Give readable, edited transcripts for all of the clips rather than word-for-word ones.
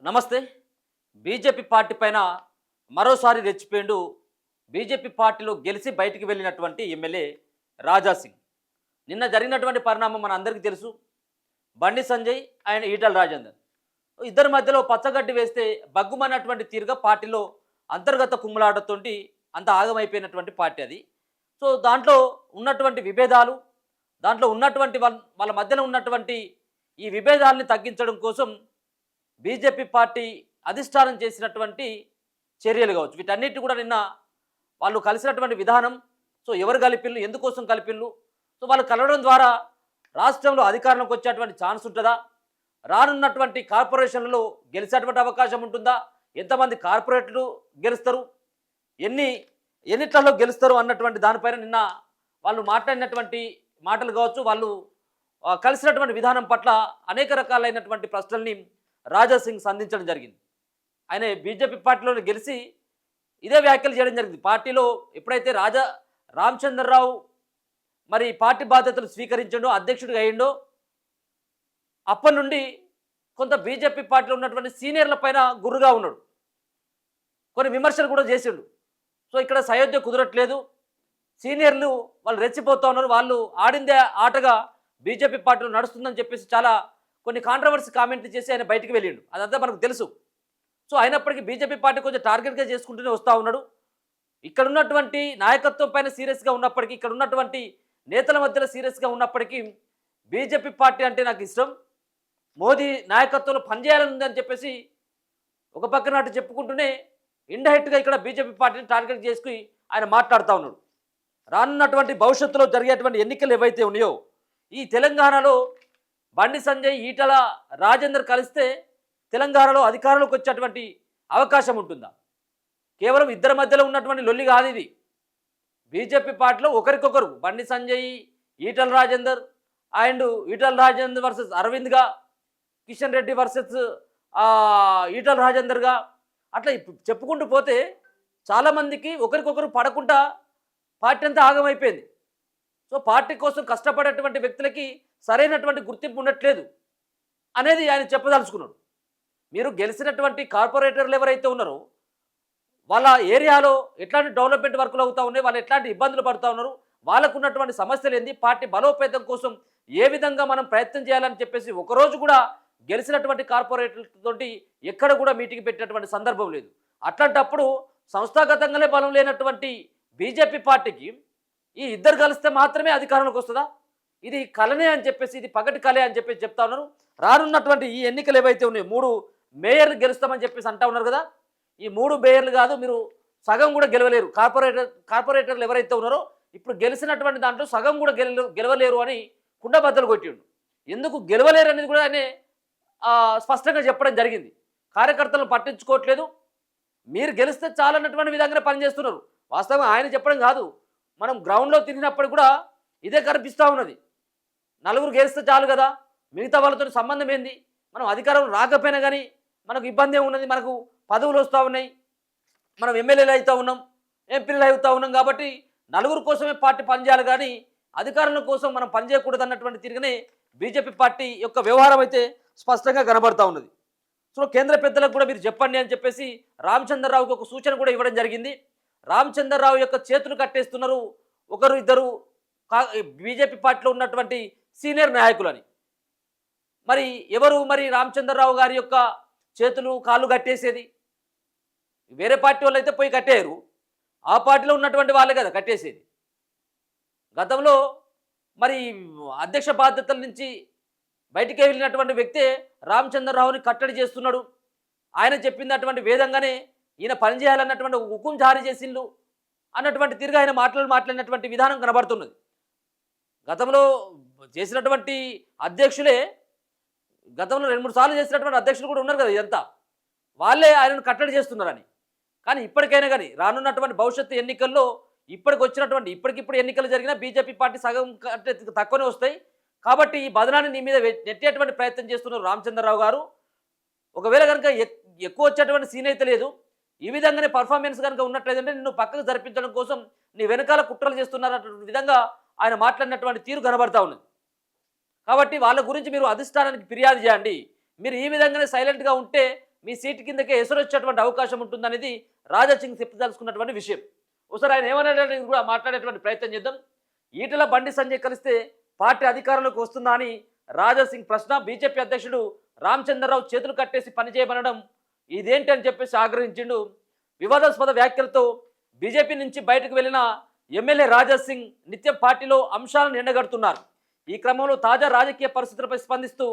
నమస్తే. BJP party పైన మరోసారి రెచ్చిపోయిండు. బీజేపీ పార్టీలో గెలిచి బయటికి వెళ్ళినటువంటి ఎమ్మెల్యే రాజా సింగ్. నిన్న జరిగినటువంటి పరిణామం మన అందరికీ తెలుసు. బండి సంజయ్ అండ్ ఈటల రాజేందర్ ఇద్దరి మధ్యలో పచ్చగడ్డి వేస్తే బగ్గుమన్నటువంటి తీరుగా పార్టీలో అంతర్గత కుమ్ములాటతోటి అంత ఆగమైపోయినటువంటి పార్టీ అది. సో దాంట్లో ఉన్నటువంటి విభేదాలు, దాంట్లో ఉన్నటువంటి వాళ్ళ మధ్యన ఉన్నటువంటి ఈ విభేదాలని తగ్గించడం కోసం బీజేపీ పార్టీ అధిష్టానం చేసినటువంటి చర్యలు కావచ్చు, వీటన్నిటి కూడా నిన్న వాళ్ళు కలిసినటువంటి విధానం. సో ఎవరు కలిపిళ్ళు, ఎందుకోసం కలిపిళ్ళు, సో వాళ్ళు కలవడం ద్వారా రాష్ట్రంలో అధికారంలోకి వచ్చేటువంటి ఛాన్స్ ఉంటుందా, రానున్నటువంటి కార్పొరేషన్లలో గెలిచేటువంటి అవకాశం ఉంటుందా, ఎంతమంది కార్పొరేటర్లు గెలుస్తారు, ఎన్నిట్లలో గెలుస్తారు అన్నటువంటి దానిపైన నిన్న వాళ్ళు మాట్లాడినటువంటి మాటలు కావచ్చు, వాళ్ళు కలిసినటువంటి విధానం పట్ల అనేక రకాలైనటువంటి ప్రశ్నల్ని రాజా సింగ్ సంధించడం జరిగింది. ఆయన బీజేపీ పార్టీలో గెలిచి ఇదే వ్యాఖ్యలు చేయడం జరిగింది. పార్టీలో ఎప్పుడైతే రామచంద్రరావు మరి పార్టీ బాధ్యతలు స్వీకరించడో, అధ్యక్షుడిగా అయ్యిండో, అప్పటి నుండి కొంత బీజేపీ పార్టీలో ఉన్నటువంటి సీనియర్ల పైన గుర్రుగా ఉన్నాడు. కొన్ని విమర్శలు కూడా చేసిండు. సో ఇక్కడ సయోధ్య కుదరట్లేదు, సీనియర్లు వాళ్ళు రెచ్చిపోతూ ఉన్నారు, వాళ్ళు ఆడిందే ఆటగా బీజేపీ పార్టీలో నడుస్తుందని చెప్పేసి చాలా కొన్ని కాంట్రవర్సీ కామెంట్లు చేసి ఆయన బయటికి వెళ్ళిండు. అదంతా మనకు తెలుసు. సో అయినప్పటికీ బీజేపీ పార్టీ కొంచెం టార్గెట్గా చేసుకుంటూనే వస్తూ ఉన్నాడు. ఇక్కడ ఉన్నటువంటి నాయకత్వం పైన సీరియస్గా ఉన్నప్పటికీ, ఇక్కడ ఉన్నటువంటి నేతల మధ్యలో సీరియస్గా ఉన్నప్పటికీ బీజేపీ పార్టీ అంటే నాకు ఇష్టం, మోదీ నాయకత్వంలో పనిచేయాలని ఉందని చెప్పేసి ఒక పక్కన అటు చెప్పుకుంటూనే ఇండైరెక్ట్గా ఇక్కడ బీజేపీ పార్టీని టార్గెట్ చేసుకుని ఆయన మాట్లాడుతూ ఉన్నాడు. రానున్నటువంటి భవిష్యత్తులో జరిగేటువంటి ఎన్నికలు ఏవైతే ఉన్నాయో, ఈ తెలంగాణలో బండి సంజయ్, ఈటల రాజేందర్ కలిస్తే తెలంగాణలో అధికారంలోకి వచ్చేటువంటి అవకాశం ఉంటుందా? కేవలం ఇద్దరి మధ్యలో ఉన్నటువంటి లొల్లి కాదు ఇది. బీజేపీ పార్టీలో ఒకరికొకరు బండి సంజయ్, ఈటల రాజేందర్ అండ్ ఈటల రాజేందర్ వర్సెస్ అరవింద్గా, కిషన్ రెడ్డి వర్సెస్ ఈటల రాజేందర్గా, అట్లా చెప్పుకుంటూ పోతే చాలామందికి ఒకరికొకరు పడకుండా పార్టీ అంతా ఆగమైపోయింది. సో పార్టీ కోసం కష్టపడేటువంటి వ్యక్తులకి సరైనటువంటి గుర్తింపు ఉండట్లేదు అనేది ఆయన చెప్పదలుచుకున్నాడు. మీరు గెలిచినటువంటి కార్పొరేటర్లు ఎవరైతే ఉన్నారో వాళ్ళ ఏరియాలో ఎట్లాంటి డెవలప్మెంట్ వర్కులు అవుతూ ఉన్నాయి, వాళ్ళు ఎట్లాంటి ఇబ్బందులు పడుతూ ఉన్నారు, వాళ్ళకు ఉన్నటువంటి సమస్యలు ఏంది, పార్టీ బలోపేతం కోసం ఏ విధంగా మనం ప్రయత్నం చేయాలని చెప్పేసి ఒకరోజు కూడా గెలిచినటువంటి కార్పొరేటర్లతోటి ఎక్కడ కూడా మీటింగ్ పెట్టినటువంటి సందర్భం లేదు. అట్లాంటప్పుడు సంస్థాగతంగానే బలం లేనటువంటి బీజేపీ పార్టీకి ఈ ఇద్దరు కలిస్తే మాత్రమే అధికారంలోకి వస్తుందా? ఇది కలనే అని చెప్పేసి, ఇది పగటి కలే అని చెప్పేసి చెప్తా ఉన్నారు. రానున్నటువంటి ఈ ఎన్నికలు ఏవైతే ఉన్నాయో 3 మేయర్లు గెలుస్తామని చెప్పేసి అంటా ఉన్నారు కదా, ఈ 3 మేయర్లు కాదు, మీరు సగం కూడా గెలవలేరు. కార్పొరేటర్లు ఎవరైతే ఉన్నారో ఇప్పుడు గెలిచినటువంటి దాంట్లో సగం కూడా గెలవలేరు అని కుండబద్దలు కొట్టిండు. ఎందుకు గెలవలేరు అనేది కూడా ఆయన స్పష్టంగా చెప్పడం జరిగింది. కార్యకర్తలను పట్టించుకోవట్లేదు, మీరు గెలిస్తే చాలన్నటువంటి విధంగానే పనిచేస్తున్నారు. వాస్తవంగా ఆయన చెప్పడం కాదు, మనం గ్రౌండ్లో తిరిగినప్పుడు కూడా ఇదే కనిపిస్తూ ఉన్నది. నలుగురు గెలిస్తే చాలు కదా, మిగతా వాళ్ళతో సంబంధం ఏంది, మనం అధికారం రాకపోయినా కానీ మనకు ఇబ్బంది ఏమున్నది, మనకు పదవులు వస్తూ ఉన్నాయి, మనం ఎమ్మెల్యేలు అవుతూ ఉన్నాం, ఎంపీలు అవుతూ ఉన్నాం, కాబట్టి నలుగురు కోసమే పార్టీ పనిచేయాలి కానీ అధికారుల కోసం మనం పనిచేయకూడదు అన్నటువంటి తిరిగినే బీజేపీ పార్టీ యొక్క వ్యవహారం అయితే స్పష్టంగా కనబడతా ఉన్నది. సో కేంద్ర పెద్దలకు కూడా మీరు చెప్పండి అని చెప్పేసి రామచంద్రరావుకి ఒక సూచన కూడా ఇవ్వడం జరిగింది. రామచంద్రరావు యొక్క చేతులు కట్టేస్తున్నారు ఒకరు ఇద్దరు బీజేపీ పార్టీలో ఉన్నటువంటి సీనియర్ నాయకులని. మరి ఎవరు మరి రామచంద్రరావు గారి యొక్క చేతులు కాళ్ళు కట్టేసేది? వేరే పార్టీ వాళ్ళు అయితే పోయి కట్టేయరు, ఆ పార్టీలో ఉన్నటువంటి వాళ్ళే కదా కట్టేసేది. గతంలో మరి అధ్యక్ష బాధ్యతల నుంచి బయటికి వెళ్ళినటువంటి వ్యక్తే రామచంద్రరావుని కట్టడి చేస్తున్నాడు. ఆయన చెప్పినటువంటి వేదంగానే ఈయన పనిచేయాలన్నటువంటి ఒక హుకుం జారీ చేసిండు అన్నటువంటి తిరిగి ఆయన మాట్లాడినటువంటి విధానం కనబడుతున్నది. గతంలో చేసినటువంటి అధ్యక్షులే, గతంలో 2-3 సార్లు చేసినటువంటి అధ్యక్షులు కూడా ఉన్నారు కదా, ఇదంతా వాళ్ళే ఆయనను కట్టడి చేస్తున్నారని. కానీ ఇప్పటికైనా కానీ రానున్నటువంటి భవిష్యత్తు ఎన్నికల్లో ఇప్పటికిప్పుడు ఎన్నికలు జరిగినా బీజేపీ పార్టీ సగం కంటే తక్కువనే వస్తాయి. కాబట్టి ఈ బదనాన్ని నీ మీద నెట్టేటువంటి ప్రయత్నం చేస్తున్నారు రామచంద్రరావు గారు. ఒకవేళ కనుక ఎక్కువ వచ్చేటువంటి సీన్ అయితే లేదు, ఈ విధంగానే పర్ఫార్మెన్స్ కనుక ఉన్నట్లయితే నిన్ను పక్కకు జరిపించడం కోసం నీ వెనకాల కుట్రలు చేస్తున్నారన్నటువంటి విధంగా ఆయన మాట్లాడినటువంటి తీరు కనబడతా ఉన్నది. కాబట్టి వాళ్ళ గురించి మీరు అధిష్టానానికి ఫిర్యాదు చేయండి. మీరు ఈ విధంగానే సైలెంట్గా ఉంటే మీ సీటు కిందకే ఎసురు వచ్చేటువంటి అవకాశం ఉంటుందనేది రాజా సింగ్ చెప్పదలుచుకున్నటువంటి విషయం. ఒకసారి ఆయన ఏమనేది కూడా మాట్లాడేటువంటి ప్రయత్నం చేద్దాం. ఈటెల బండి సంజయ్ కలిస్తే పార్టీ అధికారంలోకి వస్తుందా అని రాజా సింగ్ ప్రశ్న. బీజేపీ అధ్యక్షుడు రామచంద్రరావు చేతులు కట్టేసి పనిచేయమనడం ఇదేంటి అని చెప్పేసి ఆగ్రహించిండు. వివాదాస్పద వ్యాఖ్యలతో బీజేపీ నుంచి బయటకు వెళ్లిన ఎమ్మెల్యే రాజా సింగ్ నిత్యం పార్టీలో అంశాలను ఎండగడుతున్నారు. ఈ క్రమంలో తాజా రాజకీయ పరిస్థితులపై స్పందిస్తూ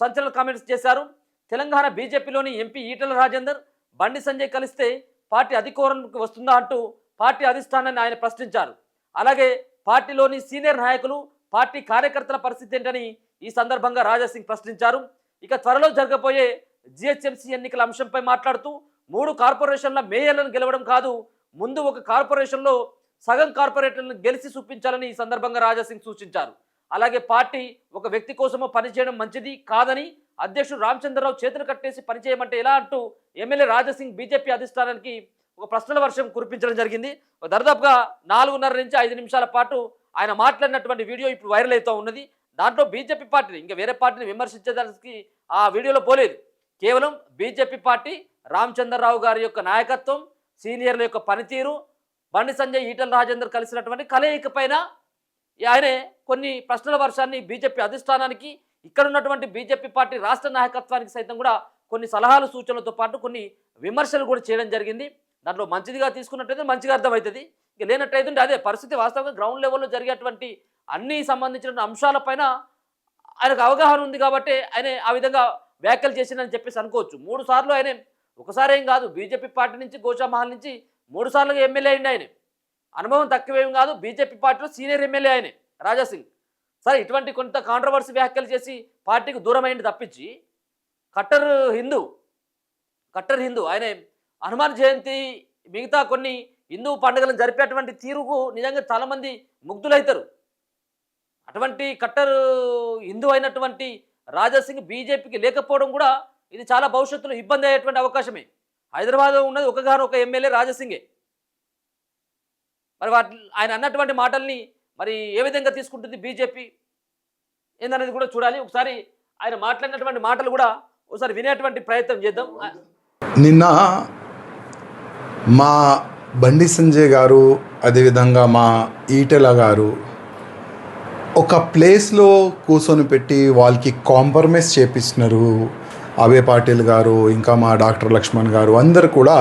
సంచలన కామెంట్స్ చేశారు. తెలంగాణ బీజేపీలోని ఎంపీ ఈటెల రాజేందర్ బండి సంజయ్ కలిస్తే పార్టీ అధికారంలోకి వస్తుందా అంటూ పార్టీ అధిష్టానాన్ని ఆయన ప్రశ్నించారు. అలాగే పార్టీలోని సీనియర్ నాయకులు, పార్టీ కార్యకర్తల పరిస్థితి ఏంటని ఈ సందర్భంగా రాజా సింగ్ ప్రశ్నించారు. ఇక త్వరలో జరగబోయే జిహెచ్ఎంసీ ఎన్నికల అంశంపై మాట్లాడుతూ 3 కార్పొరేషన్ల మేయర్లను గెలవడం కాదు, ముందు ఒక కార్పొరేషన్లో సగం కార్పొరేటర్లను గెలిచి చూపించాలని ఈ సందర్భంగా రాజా సింగ్ సూచించారు. అలాగే పార్టీ ఒక వ్యక్తి కోసమో పనిచేయడం మంచిది కాదని, అధ్యక్షుడు రామచంద్రరావు చేతులు కట్టేసి పనిచేయమంటే ఎలా అంటూ ఎమ్మెల్యే రాజా సింగ్ బీజేపీ అధిష్టానానికి ఒక ప్రశ్నల వర్షం కురిపించడం జరిగింది. దాదాపుగా 4:30 నుంచి 5 నిమిషాల పాటు ఆయన మాట్లాడినటువంటి వీడియో ఇప్పుడు వైరల్ అవుతూ ఉన్నది. దాంట్లో బీజేపీ పార్టీని, ఇంకా వేరే పార్టీని విమర్శించేదానికి ఆ వీడియోలో పోలేదు. కేవలం బీజేపీ పార్టీ, రామచంద్రరావు గారి యొక్క నాయకత్వం, సీనియర్ల యొక్క పనితీరు, బండి సంజయ్, ఈటెల రాజేందర్ కలిసినటువంటి కలయిక పైన ఆయనే కొన్ని ప్రశ్నల వర్షాన్ని బీజేపీ అధిష్టానానికి, ఇక్కడ ఉన్నటువంటి బీజేపీ పార్టీ రాష్ట్ర నాయకత్వానికి సైతం కూడా కొన్ని సలహాలు, సూచనలతో పాటు కొన్ని విమర్శలు కూడా చేయడం జరిగింది. దాంట్లో మంచిదిగా తీసుకున్నట్టయితే మంచిగా అర్థమవుతుంది, ఇక లేనట్టయితే అదే పరిస్థితి. వాస్తవంగా గ్రౌండ్ లెవెల్లో జరిగేటువంటి అన్ని సంబంధించిన అంశాలపైన ఆయనకు అవగాహన ఉంది కాబట్టి ఆయన ఆ విధంగా వ్యాఖ్యలు చేసిందని చెప్పేసి అనుకోవచ్చు. 3 సార్లు ఆయన, ఒకసారి ఏం కాదు, బీజేపీ పార్టీ నుంచి గోషామహల్ నుంచి 3 సార్లుగా ఎమ్మెల్యే అయింది. ఆయన అనుభవం తక్కువేం కాదు, బీజేపీ పార్టీలో సీనియర్ ఎమ్మెల్యే ఆయనే రాజా సింగ్. సరే, ఇటువంటి కొంత కాంట్రవర్సీ వ్యాఖ్యలు చేసి పార్టీకి దూరం అయింది తప్పించి కట్టర్ హిందూ ఆయన హనుమాన్ జయంతి మిగతా కొన్ని హిందూ పండుగలను జరిపేటువంటి తీరుకు నిజంగా చాలామంది ముగ్ధులవుతారు. అటువంటి కట్టర్ హిందూ అయినటువంటి రాజా సింగ్ బీజేపీకి లేకపోవడం కూడా ఇది చాలా భవిష్యత్తులో ఇబ్బంది అయ్యేటువంటి అవకాశమే. హైదరాబాద్లో ఉన్నది ఒక ఎమ్మెల్యే రాజా సింగే. మరి ఆయన అన్నటువంటి మాటల్ని మరి ఏ విధంగా తీసుకుంటుంది బీజేపీ ఏందనేది కూడా చూడాలి. ఒకసారి ఆయన మాట్లాడినటువంటి మాటలు కూడా ఒకసారి వినేటువంటి ప్రయత్నం చేద్దాం. నిన్న మా బండి సంజయ్ గారు, అదేవిధంగా మా ఈటెల గారు ఒక ప్లేస్లో కూర్చొని పెట్టి వాళ్ళకి కాంప్రమైజ్ చేపిస్తున్నారు. అభయ్ పాటిల్ గారు, ఇంకా మా డాక్టర్ లక్ష్మణ్ గారు, అందరు కూడా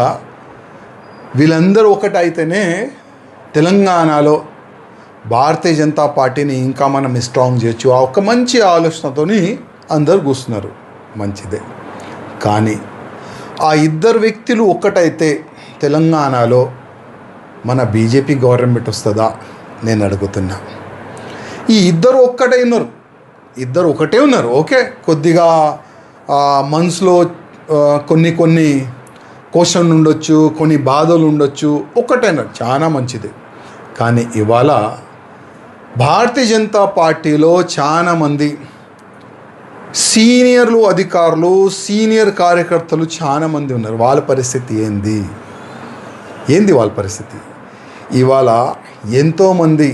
వీళ్ళందరూ ఒకటైతేనే తెలంగాణలో భారతీయ జనతా పార్టీని ఇంకా మనం స్ట్రాంగ్ చేయొచ్చు. ఆ ఒక మంచి ఆలోచనతో అందరు కూర్చున్నారు, మంచిదే. కానీ ఆ ఇద్దరు వ్యక్తులు ఒక్కటైతే తెలంగాణలో మన బీజేపీ గవర్నమెంట్ వస్తుందా నేను అడుగుతున్నా. ఈ ఇద్దరు ఒకటే ఉన్నారు. ఓకే, కొద్దిగా మనసులో కొన్ని క్వశ్చన్ ఉండొచ్చు, కొన్ని బాధలు ఉండొచ్చు, ఒక్కటైనారు, చాలా మంచిది. కానీ ఇవాళ భారతీయ జనతా పార్టీలో చాలామంది సీనియర్లు, అధికారులు, సీనియర్ కార్యకర్తలు చాలామంది ఉన్నారు. వాళ్ళ పరిస్థితి ఏంది వాళ్ళ పరిస్థితి? ఇవాళ ఎంతోమంది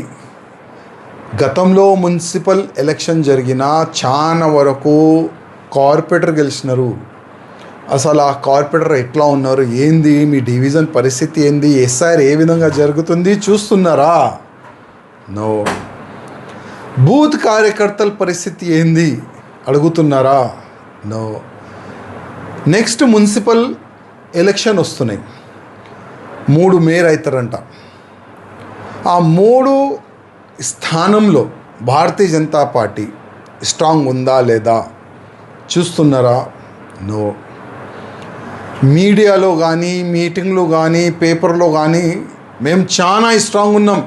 గతంలో మున్సిపల్ ఎలక్షన్ జరిగిన చాలా వరకు కార్పొరేటర్ గెలిచినారు. అసలు ఆ కార్పొరేటర్ ఎట్లా ఉన్నారు, ఏంది మీ డివిజన్ పరిస్థితి ఏంది, ఎస్ఐఆర్ ఏ విధంగా జరుగుతుంది చూస్తున్నారా? నో. బూత్ కార్యకర్తల పరిస్థితి ఏంది అడుగుతున్నారా? నో. నెక్స్ట్ మున్సిపల్ ఎలక్షన్ వస్తున్నాయి, 3 మేయర్ అవుతారంట. ఆ 3 స్థానంలో భారతీయ జనతా పార్టీ స్ట్రాంగ్ ఉందా లేదా చూస్తున్నారా? నో. మీడియాలో కానీ, మీటింగ్లో కానీ, పేపర్లో కానీ మేము చాలా స్ట్రాంగ్ ఉన్నాం,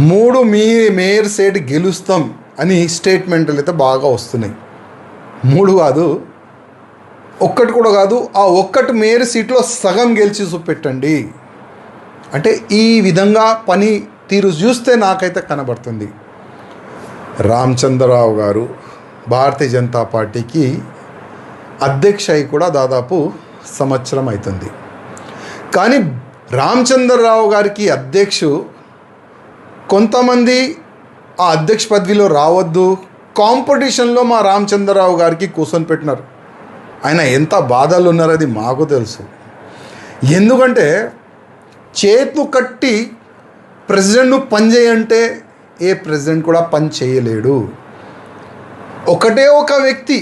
3 మేయర్ సీట్ గెలుస్తాం అని స్టేట్మెంట్లు అయితే బాగా వస్తున్నాయి. 3 కాదు, ఒక్కటి కూడా కాదు, ఆ ఒక్కటి మేయర్ సీట్లో సగం గెలిచి చూపెట్టండి అంటే ఈ విధంగా పని తీరు చూస్తే నాకైతే కనబడుతుంది. రామచంద్రరావు గారు భారతీయ జనతా పార్టీకి అధ్యక్ష అయి కూడా దాదాపు సంవత్సరం అవుతుంది. కానీ రామచంద్రరావు గారికి కొంతమంది ఆ అధ్యక్ష పదవిలో రావద్దు, కాంపిటీషన్లో మా రామచంద్రరావు గారికి కూర్చొని పెట్టినారు. ఆయన ఎంత బాధలు ఉన్నారో అది మాకు తెలుసు. ఎందుకంటే చేతులు కట్టి ప్రెసిడెంట్ను పని చేయంటే ఏ ప్రెసిడెంట్ కూడా పని చేయలేడు. ఒకటే ఒక వ్యక్తి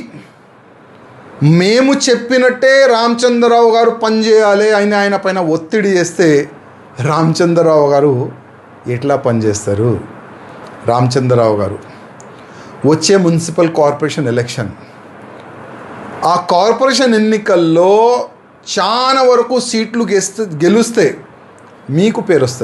మేము చెప్పినట్టే రామచంద్రరావు గారు పనిచేయాలి అని ఆయన పైన ఒత్తిడి చేస్తే రామచంద్రరావు గారు ఎట్లా పనిచేస్తారు? రామచంద్రరావు గారు వచ్చే మున్సిపల్ కార్పొరేషన్ ఎలక్షన్, ఆ కార్పొరేషన్ ఎన్నికల్లో చాలా వరకు సీట్లు గెలిస్తే మీకు పేరు వస్తుంది.